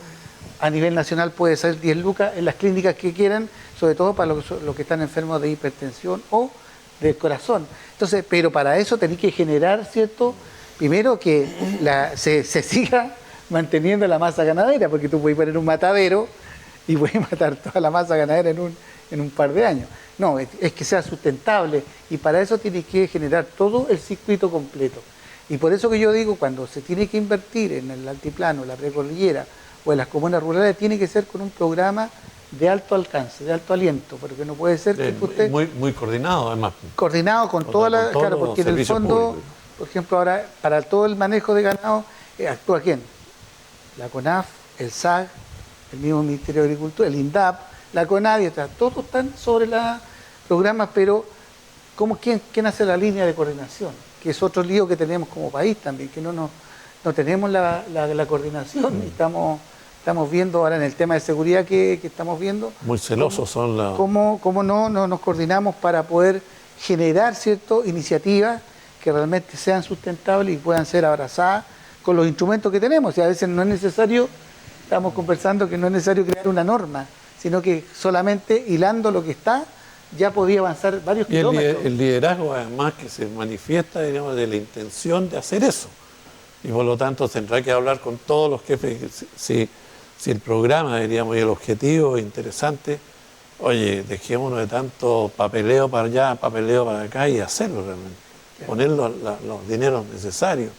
a nivel nacional puede ser 10 lucas en las clínicas que quieran, sobre todo para los que están enfermos de hipertensión o del corazón. Entonces, pero para eso tenés que generar, ¿cierto?, primero que se siga manteniendo la masa ganadera, porque tú puedes poner un matadero y puedes matar toda la masa ganadera en un par de años. No, es que sea sustentable, y para eso tienes que generar todo el circuito completo. Y por eso que yo digo, cuando se tiene que invertir en el altiplano, la precordillera o en las comunas rurales, tiene que ser con un programa de alto alcance, de alto aliento, porque no puede ser que usted... Muy, muy coordinado, además. Coordinado con todas las... Claro, porque en el fondo, públicos. Por ejemplo, ahora, para todo el manejo de ganado, ¿actúa quién? La CONAF, el SAG, el mismo Ministerio de Agricultura, el INDAP, la CONADI, todos están sobre los programas, pero ¿quién hace la línea de coordinación? Que es otro lío que tenemos como país también, que no tenemos la coordinación. Estamos viendo ahora en el tema de seguridad que estamos viendo. Muy celosos son los... ¿Cómo no nos coordinamos para poder generar ciertas iniciativas que realmente sean sustentables y puedan ser abrazadas con los instrumentos que tenemos? Y a veces no es necesario, estamos conversando que no es necesario crear una norma, sino que solamente hilando lo que está, ya podía avanzar varios kilómetros. El liderazgo, además, que se manifiesta, digamos, de la intención de hacer eso. Y por lo tanto tendrá que hablar con todos los jefes. Si el programa, diríamos, y el objetivo es interesante, oye, dejémonos de tanto papeleo para allá, papeleo para acá y hacerlo realmente. Claro. Poner los dineros necesarios,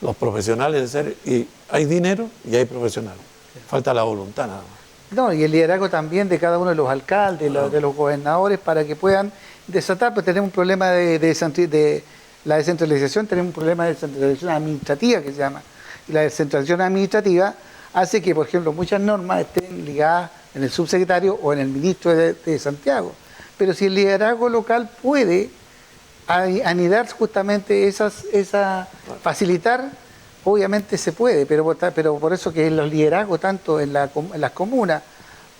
los profesionales necesarios. Y hay dinero y hay profesionales. Claro. Falta la voluntad nada más. No, y el liderazgo también de cada uno de los alcaldes, de los gobernadores, para que puedan desatar, pues tenemos un problema de la descentralización, tenemos un problema de descentralización administrativa que se llama. Y la descentralización administrativa hace que, por ejemplo, muchas normas estén ligadas en el subsecretario o en el ministro de Santiago. Pero si el liderazgo local puede anidar justamente facilitar, obviamente se puede, pero por eso que los liderazgos, tanto en las comunas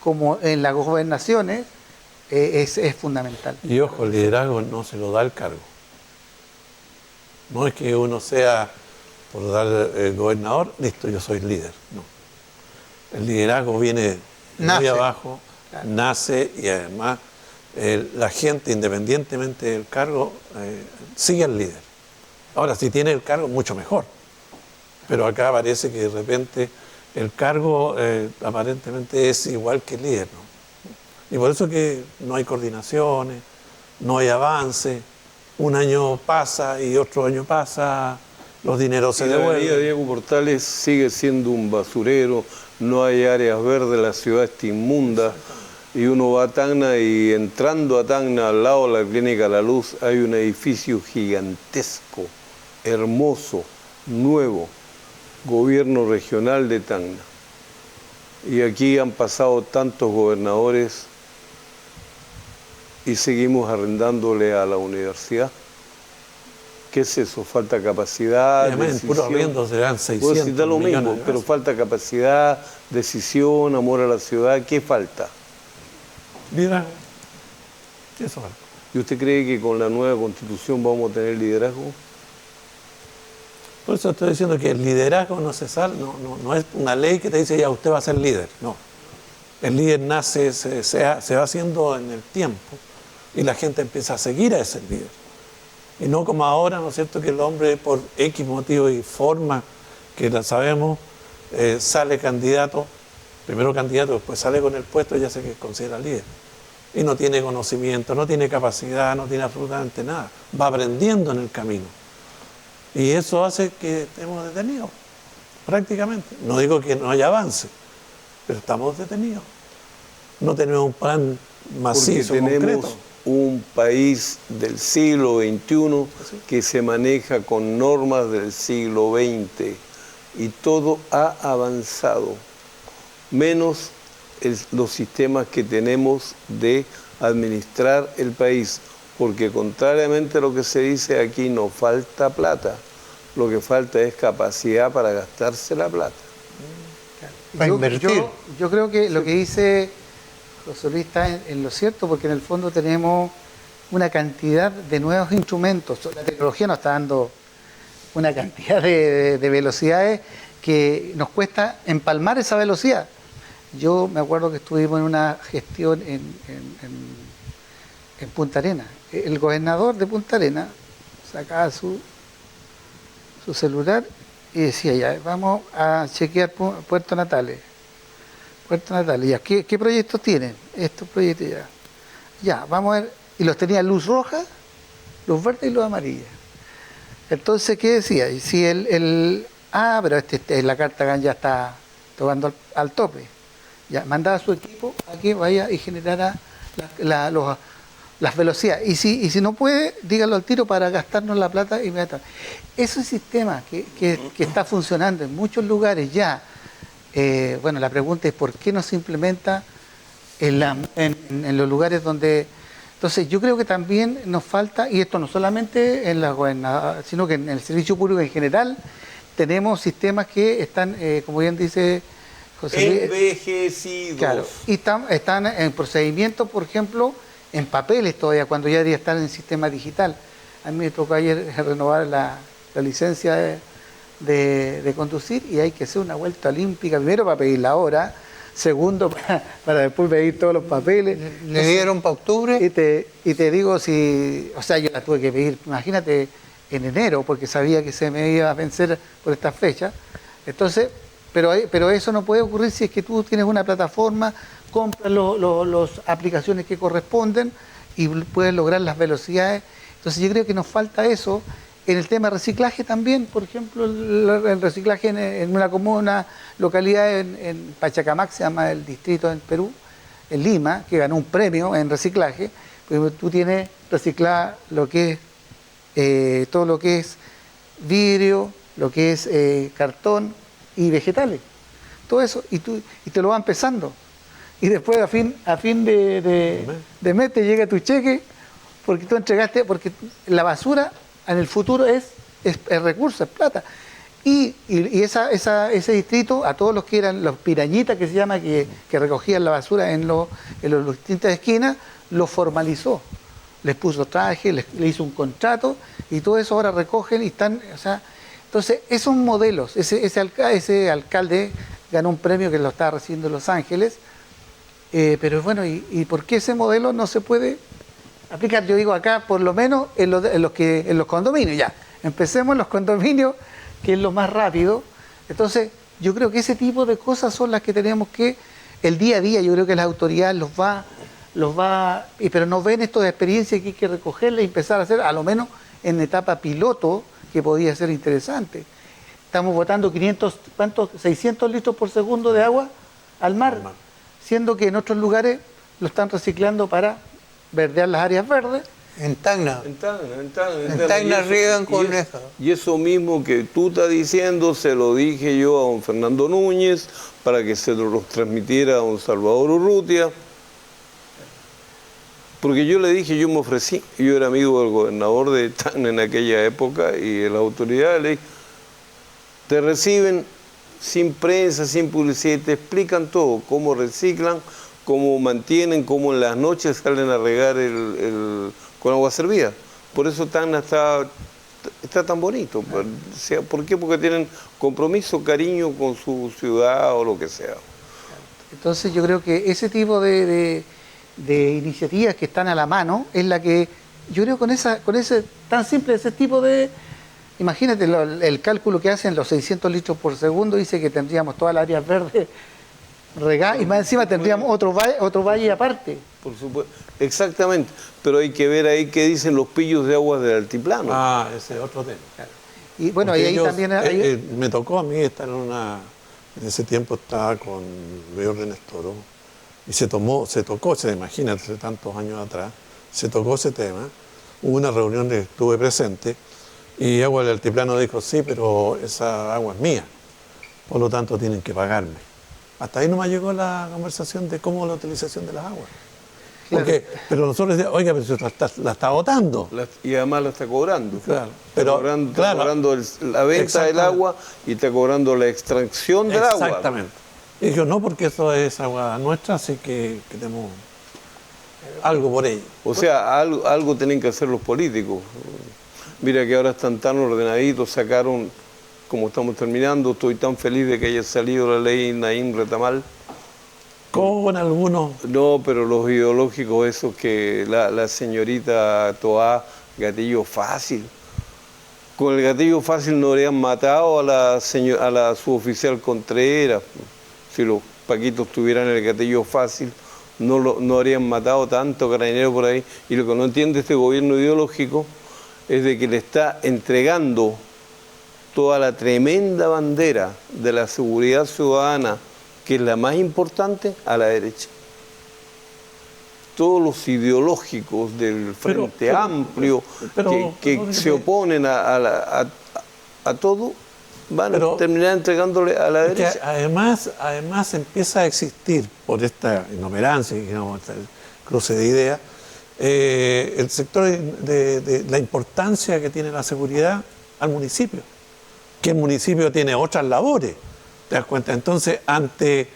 como en las gobernaciones, es fundamental. Y ojo, el liderazgo no se lo da el cargo. No es que uno sea, por dar el gobernador, listo, yo soy líder. No. El liderazgo viene muy abajo, claro. Nace y además la gente, independientemente del cargo, sigue al líder. Ahora, si tiene el cargo, mucho mejor. Pero acá parece que de repente el cargo aparentemente es igual que el líder, ¿no? Y por eso que no hay coordinaciones, no hay avance, un año pasa y otro año pasa, los dineros se devuelven. La avenida Diego Portales sigue siendo un basurero, no hay áreas verdes, la ciudad está inmunda. Y uno va a Tacna y entrando a Tacna, al lado de la Clínica La Luz, hay un edificio gigantesco, hermoso, nuevo. Gobierno regional de Tacna. Y aquí han pasado tantos gobernadores y seguimos arrendándole a la universidad. ¿Qué es eso? Falta capacidad, además, en puro arriendo serán 600 pues da lo mismo, millones, pero falta capacidad, decisión, amor a la ciudad. ¿Qué falta? Liderazgo. Eso falta. ¿Y usted cree que con la nueva Constitución vamos a tener liderazgo? Por eso estoy diciendo que el liderazgo no es una ley que te dice ya usted va a ser líder. No. El líder nace, se va haciendo en el tiempo y la gente empieza a seguir a ese líder. Y no como ahora, ¿no es cierto?, que el hombre por X motivo y forma que la sabemos, sale candidato, primero candidato, después sale con el puesto y ya se considera líder. Y no tiene conocimiento, no tiene capacidad, no tiene absolutamente nada. Va aprendiendo en el camino. Y eso hace que estemos detenidos, prácticamente. No digo que no haya avance, pero estamos detenidos. No tenemos un plan macizo, porque tenemos concreto. Un país del siglo XXI que se maneja con normas del siglo XX y todo ha avanzado, menos los sistemas que tenemos de administrar el país. Porque contrariamente a lo que se dice aquí, no falta plata. Lo que falta es capacidad para gastarse la plata. Para invertir. Yo creo que lo que dice José Luis está en lo cierto, porque en el fondo tenemos una cantidad de nuevos instrumentos. La tecnología nos está dando una cantidad de velocidades que nos cuesta empalmar esa velocidad. Yo me acuerdo que estuvimos en una gestión en Punta Arenas. El gobernador de Punta Arenas sacaba su celular y decía, ya, vamos a chequear Puerto Natales. Puerto Natales, ya, ¿qué proyectos tienen? Estos proyectos ya. Ya, vamos a ver. Y los tenía luz roja, luz verde y luz amarilla. Entonces, ¿qué decía? Y si pero la Carta ya está tocando al tope. Ya, mandaba a su equipo a que vaya y generara las velocidades. Y si no puede, dígalo al tiro para gastarnos la plata inmediatamente. Ese sistema que está funcionando en muchos lugares ya, bueno, la pregunta es ¿por qué no se implementa en los lugares donde... Entonces yo creo que también nos falta, y esto no solamente en la gobernadora, sino que en el servicio público en general, tenemos sistemas que están, como bien dice José Luis, envejecidos. claro, y están en procedimientos, por ejemplo, en papeles todavía, cuando ya debería estar en el sistema digital. A mí me tocó ayer renovar la licencia de conducir y hay que hacer una vuelta olímpica, primero para pedir la hora, segundo para después pedir todos los papeles. ¿Le dieron para octubre? Y te digo, si, o sea, yo la tuve que pedir, imagínate, en enero, porque sabía que se me iba a vencer por esta fecha. Entonces, pero eso no puede ocurrir si es que tú tienes una plataforma, compras las aplicaciones que corresponden y puedes lograr las velocidades. Entonces yo creo que nos falta eso. En el tema de reciclaje también, por ejemplo, el reciclaje en una comuna, localidad en Pachacamac, se llama el distrito en Perú, en Lima, que ganó un premio en reciclaje, pues tú tienes reciclar lo que es, todo lo que es vidrio, lo que es cartón y vegetales. Todo eso, y te lo van pesando. Y después a fin de mes te llega tu cheque, porque tú entregaste, porque la basura en el futuro es recurso, es plata. Y ese distrito, a todos los que eran los pirañitas, que se llama, que recogían la basura en las distintas esquinas, los formalizó. Les puso traje, le hizo un contrato, y todo eso ahora recogen y están, o sea, entonces esos modelos, ese alcalde ganó un premio que lo estaba recibiendo en Los Ángeles, pero bueno, ¿y por qué ese modelo no se puede aplicar? Yo digo acá, por lo menos en los condominios, ya. Empecemos en los condominios, que es lo más rápido. Entonces, yo creo que ese tipo de cosas son las que tenemos que, el día a día, yo creo que las autoridades pero no ven esto de experiencia que hay que recogerla y empezar a hacer, a lo menos en etapa piloto, que podría ser interesante. Estamos botando 600 litros por segundo de agua al mar, siendo que en otros lugares lo están reciclando para verdear las áreas verdes. En Tacna. En Tacna riegan con eso. Y eso mismo que tú estás diciendo, se lo dije yo a don Fernando Núñez para que se lo transmitiera a don Salvador Urrutia. Porque yo le dije, yo me ofrecí, yo era amigo del gobernador de Tacna en aquella época y las autoridades le dije, te reciben sin prensa, sin publicidad, te explican todo, cómo reciclan, cómo mantienen, cómo en las noches salen a regar con agua servida. Por eso Tacna está tan bonito. ¿Por qué? Porque tienen compromiso, cariño con su ciudad o lo que sea. Entonces yo creo que ese tipo de iniciativas que están a la mano es la que, yo creo con ese tan simple, ese tipo de... Imagínate el cálculo que hacen, los 600 litros por segundo, dice que tendríamos todas las áreas verdes regadas y más encima tendríamos otro valle aparte. Por supuesto, exactamente, pero hay que ver ahí qué dicen los pillos de aguas del altiplano. Ah, ese es otro tema. Claro. Y bueno, Porque ahí ellos, también... me tocó a mí estar en ese tiempo estaba con Leo Renestoro y se tocó, imagínate, hace tantos años atrás, se tocó ese tema. Hubo una reunión que estuve presente y Agua del Altiplano dijo, sí, pero esa agua es mía, por lo tanto tienen que pagarme. Hasta ahí no me llegó la conversación de cómo la utilización de las aguas. Porque, pero nosotros decíamos, oiga, pero si la está botando. Y además la está cobrando. Claro. Está cobrando la venta del agua y está cobrando la extracción del agua. Exactamente. Y dijo, no, porque eso es agua nuestra, así que queremos algo por ello. O sea, algo tienen que hacer los políticos. Mira que ahora están tan ordenaditos, sacaron, como estamos terminando, estoy tan feliz de que haya salido la ley Naim Retamal. Con algunos... No, pero los ideológicos esos que la señorita Toá, gatillo fácil. Con el gatillo fácil no habrían matado a la suboficial Contreras. Si los paquitos tuvieran el gatillo fácil, no habrían matado tanto carabinero por ahí. Y lo que no entiende este gobierno ideológico es de que le está entregando toda la tremenda bandera de la seguridad ciudadana, que es la más importante, a la derecha. Todos los ideológicos del Frente Amplio que se oponen a todo, van a terminar entregándole a la es que derecha. además empieza a existir, por esta inoperancia, digamos, este cruce de ideas, el sector de la importancia que tiene la seguridad al municipio, que el municipio tiene otras labores, ¿te das cuenta? Entonces, ante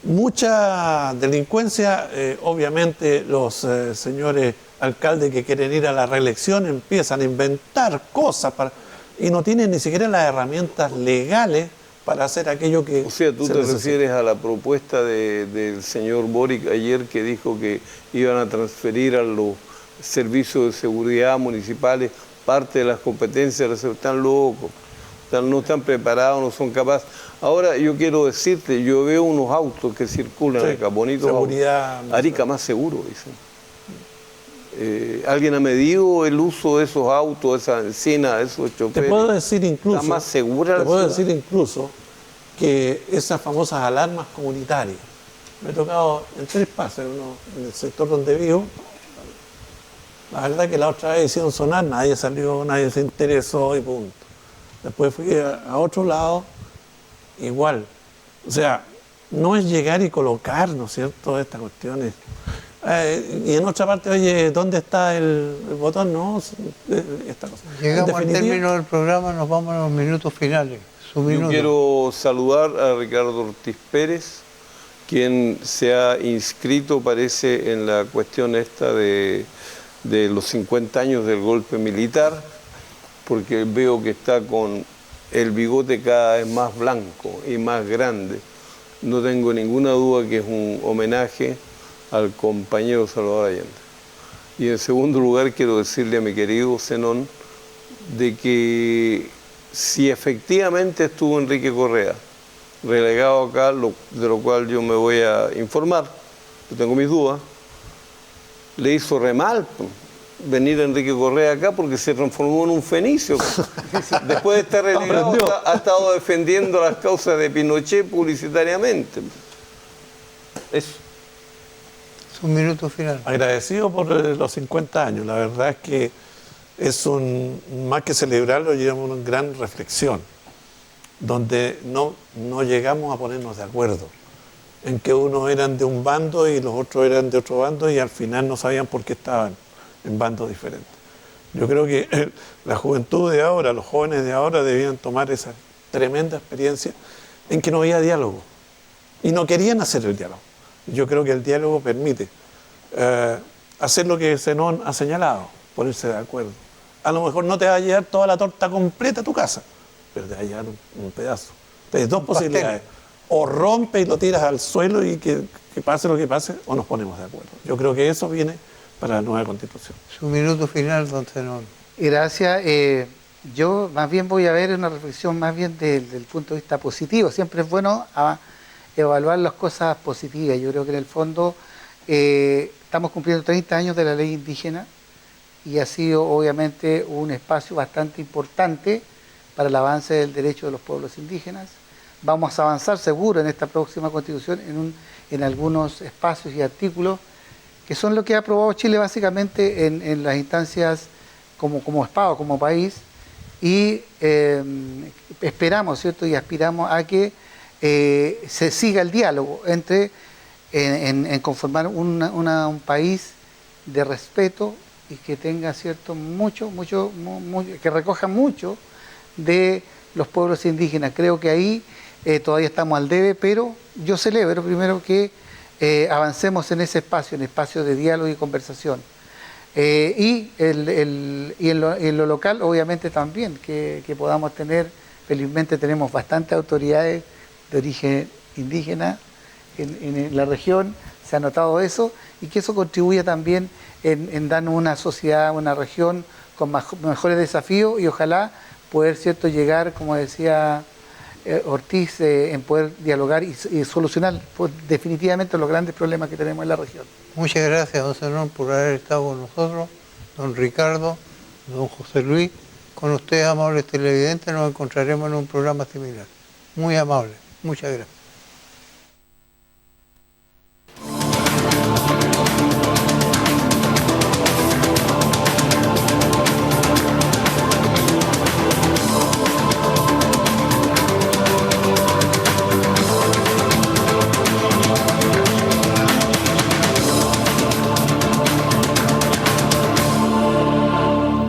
mucha delincuencia, obviamente los señores alcaldes que quieren ir a la reelección empiezan a inventar cosas y no tienen ni siquiera las herramientas legales para hacer aquello que O sea, tú se te necesita. refieres a la propuesta del señor Boric ayer, que dijo que iban a transferir a los servicios de seguridad municipales parte de las competencias. Están locos, no están preparados, no son capaces. Ahora yo quiero decirte, yo veo unos autos que circulan acá, bonitos seguridad, autos. Arica más seguro, dicen. ¿Alguien ha medido el uso de esos autos, esa encina, de esos choferes? Te puedo decir incluso, ¿Está más segura la ciudad? Que esas famosas alarmas comunitarias, me he tocado en 3 pases, uno en el sector donde vivo. La verdad que la otra vez hicieron sonar, nadie salió, nadie se interesó y punto. Después fui a otro lado, igual. O sea, no es llegar y colocar, ¿no es cierto?, estas cuestiones. Y en otra parte, oye, ¿dónde está el botón? No, esta cosa. Llegamos al término del programa, nos vamos a los minutos finales. Yo quiero saludar a Ricardo Ortiz Pérez, quien se ha inscrito, parece, en la cuestión esta de los 50 años del golpe militar, porque veo que está con el bigote cada vez más blanco y más grande. No tengo ninguna duda que es un homenaje al compañero Salvador Allende. Y en segundo lugar quiero decirle a mi querido Zenón de que si efectivamente estuvo Enrique Correa relegado acá, de lo cual yo me voy a informar, yo tengo mis dudas, le hizo re mal venir Enrique Correa acá porque se transformó en un fenicio. Después de estar relegado, ha estado defendiendo las causas de Pinochet publicitariamente. Eso. Un minuto final. Agradecido por los 50 años. La verdad es que es más que celebrarlo, llevamos una gran reflexión, donde no llegamos a ponernos de acuerdo, en que unos eran de un bando y los otros eran de otro bando y al final no sabían por qué estaban en bandos diferentes. Yo creo que la juventud de ahora, los jóvenes de ahora debían tomar esa tremenda experiencia en que no había diálogo y no querían hacer el diálogo. Yo creo que el diálogo permite hacer lo que Zenón ha señalado, ponerse de acuerdo. A lo mejor no te va a llevar toda la torta completa a tu casa, pero te va a llevar un pedazo. Tienes 2 posibilidades. O rompes y lo tiras al suelo y que pase lo que pase, o nos ponemos de acuerdo. Yo creo que eso viene para la nueva Constitución. Su minuto final, don Zenón. Gracias. Yo más bien voy a ver una reflexión más bien del punto de vista positivo. Siempre es bueno evaluar las cosas positivas. Yo creo que en el fondo estamos cumpliendo 30 años de la ley indígena y ha sido obviamente un espacio bastante importante para el avance del derecho de los pueblos indígenas. Vamos a avanzar seguro en esta próxima Constitución en algunos espacios y artículos que son lo que ha aprobado Chile básicamente en las instancias como Estado, como país, y esperamos, ¿cierto?, y aspiramos a que se siga el diálogo en conformar un país de respeto y que tenga, ¿cierto?, que recoja mucho de los pueblos indígenas. Creo que ahí todavía estamos al debe, pero yo celebro primero que avancemos en ese espacio de diálogo y conversación. Y en lo local, obviamente, también, que podamos tener, felizmente tenemos bastantes autoridades de origen indígena en la región, se ha notado eso, y que eso contribuya también en darnos una sociedad, una región con mejores desafíos y ojalá poder, ¿cierto?, llegar, como decía Ortiz, en poder dialogar y solucionar definitivamente los grandes problemas que tenemos en la región. Muchas gracias, don Zenón, por haber estado con nosotros, don Ricardo, don José Luis. Con ustedes, amables televidentes, nos encontraremos en un programa similar. Muy amable. Muchas gracias.